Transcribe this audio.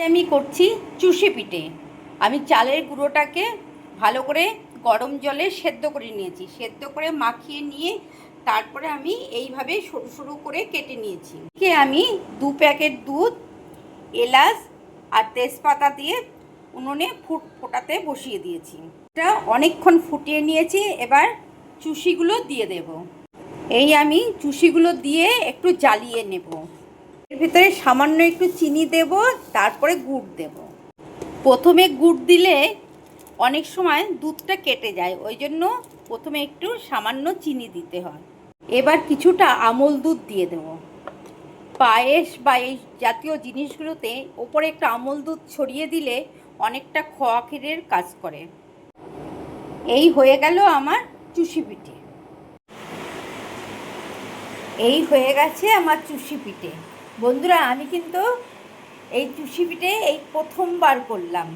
আমি করছি চুষি পিঠে। আমি চালের গুঁড়োটাকে ভালো করে গরম জলে সেদ্ধ করে নিয়েছি, সেদ্ধ করে মাখিয়ে নিয়ে তারপরে আমি এইভাবে সরু সরু করে কেটে নিয়েছি। আমি 2 প্যাকেট দুধ, এলাচ আর তেজপাতা দিয়ে উনুনে ফোটাতে বসিয়ে দিয়েছি। এটা অনেকক্ষণ ফুটিয়ে নিয়েছি। এবার চুষিগুলো দিয়ে দেব। আমি চুষিগুলো দিয়ে একটু জ্বালিয়ে নেব। এর ভিতরে সামান্য একটু চিনি দেব, তারপরে গুড় দেব। প্রথমে গুড় দিলে অনেক সময় দুধটা কেটে যায়, ওই জন্য প্রথমে একটু সামান্য চিনি দিতে হয়। এবার কিছুটা আমল দুধ দিয়ে দেব। পায়েস বা এই জাতীয় জিনিসগুলোতে ওপরে একটু আমল দুধ ছড়িয়ে দিলে অনেকটা খোয়া ক্ষীরের কাজ করে। এই হয়ে গেল আমার চুষি পিঠে। এই হয়ে গেছে আমার চুষি পিঠে। বন্ধুরা, আমি কিন্তু এই চুষি পিঠে প্রথমবার করলাম।